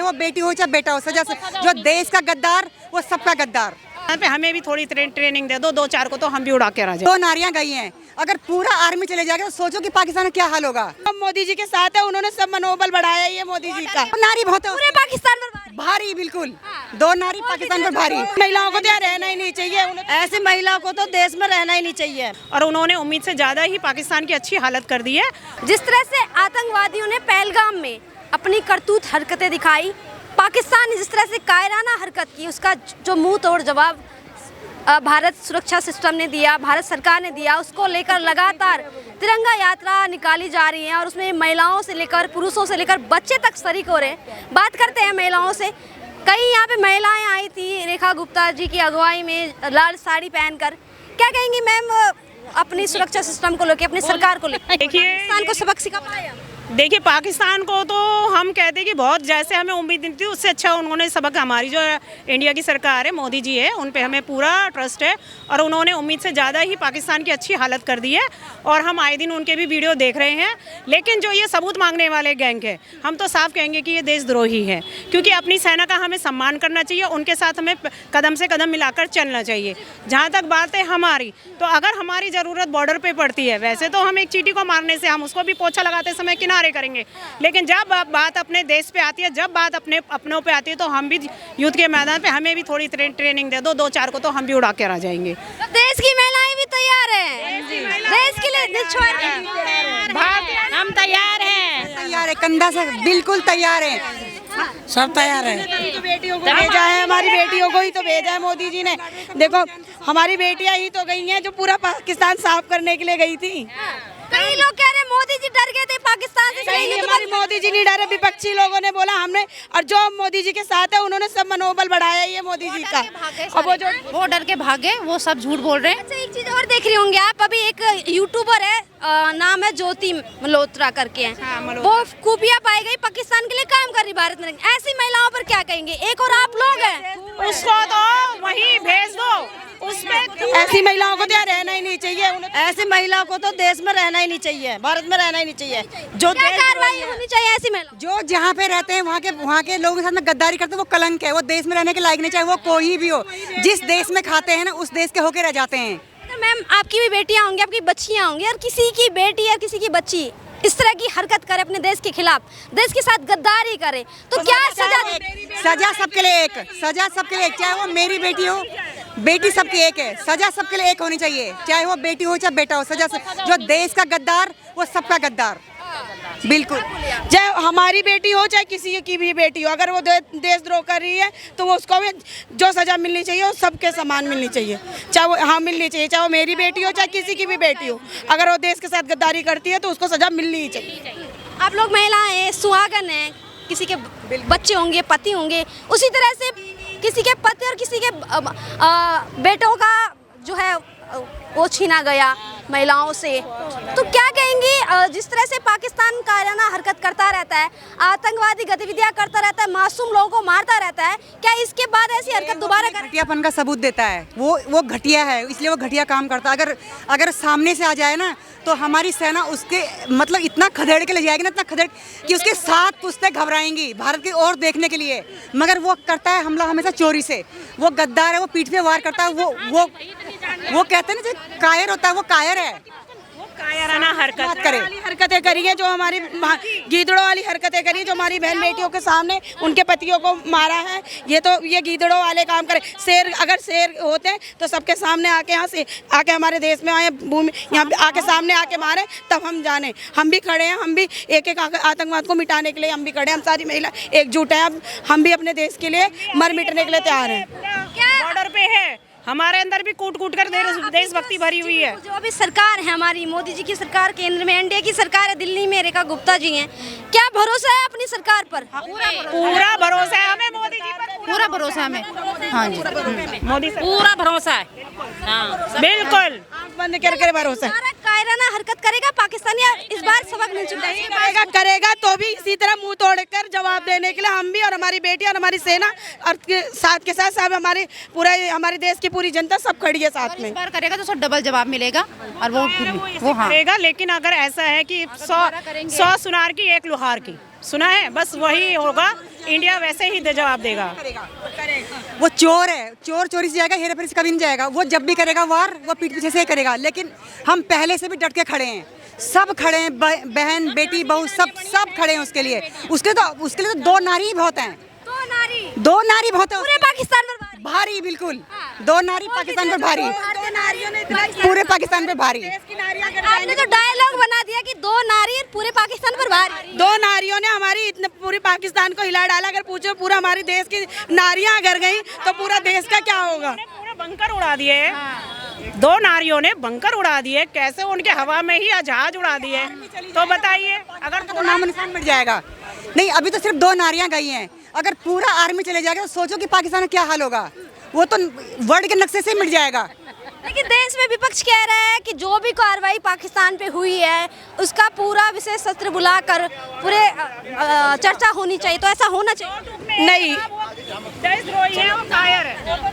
वो बेटी हो चाहे बेटा हो, सजा जो देश का गद्दार वो सबका गद्दार। यहाँ पे हमें भी थोड़ी ट्रेनिंग दे दो, 2-4 को तो हम भी उड़ा के आ जाए। 2 नारियां गई हैं, अगर पूरा आर्मी चले जाएगा तो सोचो कि पाकिस्तान का क्या हाल होगा। हम मोदी जी के साथ है, उन्होंने सब मनोबल बढ़ाया ये मोदी जी का। नारी बहुत है पूरे पाकिस्तान पर भारी, बिल्कुल 2 नारी पाकिस्तान पर भारी। महिलाओं को तो यहाँ रहना ही नहीं चाहिए, ऐसी महिला को तो देश में रहना ही नहीं चाहिए। और उन्होंने उम्मीद से ज्यादा ही पाकिस्तान की अच्छी हालत कर दी है। जिस तरह से आतंकवादियों ने पहलगाम में अपनी करतूत हरकतें दिखाई, पाकिस्तान ने जिस तरह से कायराना हरकत की, उसका जो मुंह तोड़ जवाब भारत सुरक्षा सिस्टम ने दिया, भारत सरकार ने दिया, उसको लेकर लगातार तिरंगा यात्रा निकाली जा रही है और उसमें महिलाओं से लेकर पुरुषों से लेकर बच्चे तक शरीक हो रहे हैं। बात करते हैं महिलाओं से। कई यहाँ पे महिलाएं आई थी रेखा गुप्ता जी की अगुवाई में लाल साड़ी पहनकर। क्या कहेंगी मैम अपनी सुरक्षा सिस्टम को लेकर, अपनी सरकार को लेकर? देखिए, पाकिस्तान को सबक सिखा पाया? देखिए पाकिस्तान को तो हम कहते हैं कि बहुत जैसे हमें उम्मीद नहीं थी उससे अच्छा उन्होंने सबक, हमारी जो इंडिया की सरकार है, मोदी जी है, उन पे हमें पूरा ट्रस्ट है और उन्होंने उम्मीद से ज़्यादा ही पाकिस्तान की अच्छी हालत कर दी है और हम आए दिन उनके भी वीडियो देख रहे हैं। लेकिन जो ये सबूत मांगने वाले गैंग है, हम तो साफ कहेंगे कि ये देशद्रोही है, क्योंकि अपनी सेना का हमें सम्मान करना चाहिए, उनके साथ हमें कदम से कदम मिलाकर चलना चाहिए। जहाँ तक बात है हमारी, तो अगर हमारी ज़रूरत बॉर्डर पर पड़ती है, वैसे तो हम एक चींटी को मारने से हम उसको भी पोछा लगाते समय किनारे करेंगे, लेकिन जब बात अपने देश पे आती है, जब बात अपनों पे आती है, तो हम भी युद्ध के मैदान पे हमें भी थोड़ी ट्रेनिंग दे दो, 2-4 को तो हम भी उड़ा के आ जाएंगे। तो देश की महिलाएं भी तैयार हैं, देश के लिए हम तैयार हैं, तैयार है, कंधा से बिल्कुल तैयार है, सब तैयार है। बेटियों को भेजा है, हमारी बेटियों को ही तो भेजा है मोदी जी ने। देखो हमारी बेटियां ही तो गई हैं जो पूरा पाकिस्तान साफ करने के लिए गई थी। कई लोग कह रहे हैं मोदी जी डर गए थे पाकिस्तान से। हमारी मोदी जी नहीं डरे, विपक्षी लोगों ने बोला हमने, और जो मोदी जी के साथ है उन्होंने सब मनोबल बढ़ाया ये मोदी जी का। और वो डर के भागे, वो सब झूठ बोल रहे हैं। अच्छा, एक चीज और देख रही होंगे आप, अभी एक यूट्यूबर है, नाम है ज्योति मल्होत्रा करके हैं, वो खूबियां पाई गई, पाकिस्तान के लिए काम कर रही भारत में। ऐसी महिलाओं पर क्या कहेंगे? एक और आप लोग हैं, उसको तो वहीं भेज दो, उसमें ऐसी महिलाओं को तो यहाँ रहना ही नहीं चाहिए, ऐसी महिलाओं को तो देश में रहना ही नहीं चाहिए, भारत में रहना ही नहीं चाहिए। जो क्या कार्रवाई होनी चाहिए ऐसी महिलाओं? जो जहाँ पे रहते हैं वहाँ के लोगों के साथ में गद्दारी करते हैं, वो कलंक है, वो देश में रहने के लायक नहीं, चाहे वो कोई भी हो। जिस देश में खाते हैं ना, उस देश के होके रह जाते हैं। तो मैम आपकी भी बेटियां होंगी, आपकी बच्चियां होंगी, और किसी की बेटी या किसी की बच्ची इस तरह की हरकत करे अपने देश के खिलाफ, देश के साथ गद्दारी करे, तो क्या सजा? सजा सबके लिए एक, सजा सबके लिए एक, चाहे वो मेरी बेटी हो, बेटी सबकी एक है, सजा सबके लिए एक होनी चाहिए, चाहे वो बेटी हो चाहे बेटा हो। सजा जो देश का गद्दार वो सबका गद्दार, बिल्कुल। चाहे हमारी बेटी हो चाहे किसी की भी बेटी हो, अगर वो देशद्रोह कर रही है तो वो उसको भी जो सजा मिलनी चाहिए वो सबके समान मिलनी चाहिए, चाहे वो मिलनी चाहिए, चाहे वो मेरी बेटी हो चाहे किसी की भी बेटी हो। अगर वो देश के साथ गद्दारी करती है तो उसको सजा मिलनी ही चाहिए। आप लोग महिलाएं सुहागन हैं, किसी के बच्चे होंगे, पति होंगे, उसी तरह से किसी के पति और किसी के बेटों का जो है वो छीना गया महिलाओं से। तो क्या कहेंगी, जिस तरह से पाकिस्तान कायराना हरकत करता रहता है, आतंकवादी गतिविधियां करता रहता है, मासूम लोगों को मारता रहता है, क्या इसके बाद ऐसी हरकत दोबारा करे? घटियापन का सबूत देता है, वो घटिया है, इसलिए वो घटिया काम करता है। अगर सामने से आ जाए ना, तो हमारी सेना उसके मतलब इतना खदेड़ के ले जाएगी ना, इतना खदेड़ कि उसके 7 पुश्तें घबराएंगी भारत की ओर देखने के लिए। मगर वो करता है हमला हमेशा चोरी से, वो गद्दार है, वो पीठ पे वार करता है, वो कहते हैं ना जो कायर होता है, वो कायर है, कायराना हरकत करे, हरकतें करी है, जो हमारी गीदड़ों वाली हरकतें करी है, जो हमारी बहन बेटियों के सामने उनके पतियों को मारा है। ये गीदड़ों वाले काम करे। शेर अगर शेर होते तो सबके सामने आके यहाँ से आके हमारे देश में आए, भूमि यहाँ आके सामने आके मारे, तब हम जाने। हम भी खड़े हैं, हम भी एक आतंकवाद को मिटाने के लिए हम भी खड़े हैं, हम सारी महिला एकजुट हैं। अब हम भी अपने देश के लिए मर मिटने के लिए तैयार हैं। बॉर्डर पे है, हमारे अंदर भी कूट कूट कर देशभक्ति भरी हुई है। जो अभी सरकार है हमारी मोदी जी की सरकार, केंद्र में एनडीए की सरकार है, दिल्ली में रेखा गुप्ता जी हैं, क्या भरोसा है अपनी सरकार पर? पूरा भरोसा है हमें मोदी जी पर, पूरा भरोसा है हमें। हाँ जी, मोदी पूरा भरोसा है। हाँ बिल्कुल, बंद कर भरोसा कायराना हरकत करेगा पाकिस्तान, या इस बार सबक मिल चुका है? करेगा तो भी इसी तरह मुंह तोड़कर जवाब देने के लिए हम भी और हमारी बेटी और हमारी सेना और साथ के साथ सब हमारे देश की पूरी जनता सब खड़ी है साथ में। इस बार करेगा तो उसको डबल जवाब मिलेगा, और वो हाँ करेगा। लेकिन अगर ऐसा है कि 100 सुनार की 1 लोहार की, सुना है, बस वही होगा, इंडिया वैसे ही जवाब देगा। वो चोर है, चोर चोरी से जाएगा, हेरा फेरी से कभी नहीं जाएगा। वो जब भी करेगा वार, वो पीठ पीछे से ही करेगा। लेकिन हम पहले से भी डट के खड़े हैं, सब खड़े हैं, बहन बेटी बहू सब खड़े हैं उसके लिए। उसके लिए तो दो नारी ही बहुत हैं, दो नारी बहुत है पूरे पाकिस्तान पर भारी, बिल्कुल दो नारी पाकिस्तान पर भारी, पूरे पाकिस्तान पर भारी। आपने तो डायलॉग बना दिया कि दो नारी पूरे पाकिस्तान पर भारी। दो नारियों ने हमारी इतने पूरे पाकिस्तान को हिला डाला। अगर पूछो पूरा हमारे देश की नारियां अगर गई तो पूरा देश का क्या होगा। पूरे बंकर उड़ा दिए, दो नारियों ने बंकर उड़ा दिए, कैसे उनके हवा में ही जहाज उड़ा दिए। तो बताइए, अगर तो नाम निशान मिट जाएगा। नहीं, अभी तो सिर्फ दो नारियां गई हैं, अगर पूरा आर्मी चले जाएगा तो सोचो कि पाकिस्तान में क्या हाल होगा। वो तो वर्ल्ड के नक्शे से ही मिट जाएगा। लेकिन देश में विपक्ष कह रहा है कि जो भी कार्रवाई पाकिस्तान पे हुई है उसका पूरा विशेष सत्र बुलाकर पूरे चर्चा होनी चाहिए। तो ऐसा होना चाहिए? नहीं, देशद्रोही है, वो कायर है।